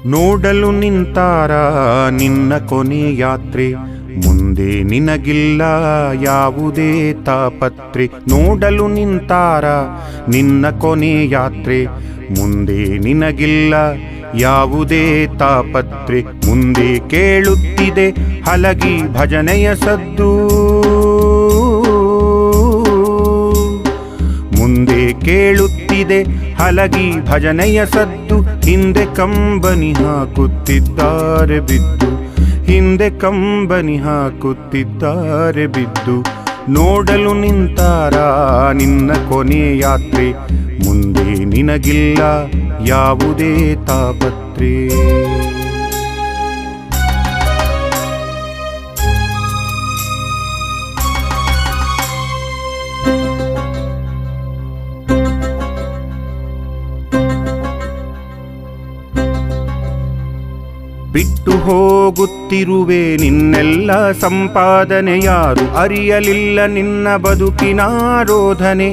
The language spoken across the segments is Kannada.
ನೋಡಲು ನಿಂತಾರ ನಿನ್ನ ಕೊನೆ ಯಾತ್ರೆ, ಮುಂದೆ ನಿನಗಿಲ್ಲ ಯಾವುದೇ ತಾಪತ್ರೆ. ನೋಡಲು ನಿಂತಾರ ನಿನ್ನ ಕೊನೆ ಯಾತ್ರೆ, ಮುಂದೆ ನಿನಗಿಲ್ಲ ಯಾವುದೇ ತಾಪತ್ರೆ. ಮುಂದೆ ಕೇಳುತ್ತಿದೆ ಹಲಗಿ ಭಜನೆಯ ಸದ್ದು, ಮುಂದೆ ಕೇಳುತ್ತಿದೆ ಹಲಗಿ ಭಜನೆಯ ಸದ್ದು. ಹಿಂದೆ ಕಂಬನಿ ಹಾಕುತ್ತಿದ್ದಾರೆ ಬಿದ್ದು, ಹಿಂದೆ ಕಂಬನಿ ಹಾಕುತ್ತಿದ್ದಾರೆ ಬಿದ್ದು. ನೋಡಲು ನಿಂತಾರ ನಿನ್ನ ಕೊನೆ ಯಾತ್ರೆ, ಮುಂದೆ ನಿನಗಿಲ್ಲ ಯಾವುದೇ ತಾಪತ್ರೆ. ಬಿಟ್ಟು ಹೋಗುತ್ತಿರುವೆ ನಿನ್ನೆಲ್ಲ ಸಂಪಾದನೆ, ಯಾರು ಅರಿಯಲಿಲ್ಲ ನಿನ್ನ ಬದುಕಿನ ರೋಧನೆ.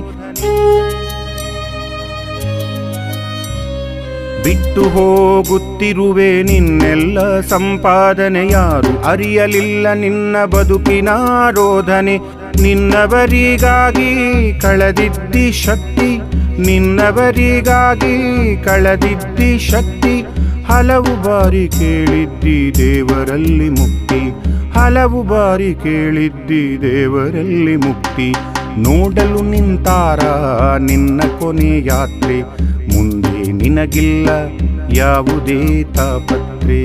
ಬಿಟ್ಟು ಹೋಗುತ್ತಿರುವೆ ನಿನ್ನೆಲ್ಲ ಸಂಪಾದನೆ, ಯಾರು ಅರಿಯಲಿಲ್ಲ ನಿನ್ನ ಬದುಕಿನ ರೋಧನೆ. ನಿನ್ನವರಿಗಾಗಿ ಕಳೆದಿದ್ದಿ ಶಕ್ತಿ, ನಿನ್ನವರಿಗಾಗಿ ಕಳೆದಿದ್ದಿ ಶಕ್ತಿ. ಹಲವು ಬಾರಿ ಕೇಳಿದ್ದಿ ದೇವರಲ್ಲಿ ಮುಕ್ತಿ, ಹಲವು ಬಾರಿ ಕೇಳಿದ್ದಿ ದೇವರಲ್ಲಿ ಮುಕ್ತಿ. ನೋಡಲು ನಿಂತಾರ ನಿನ್ನ ಕೊನೆ ಯಾತ್ರೆ, ಮುಂದೆ ನಿನಗಿಲ್ಲ ಯಾವುದೇ ತಾಪತ್ರೆ.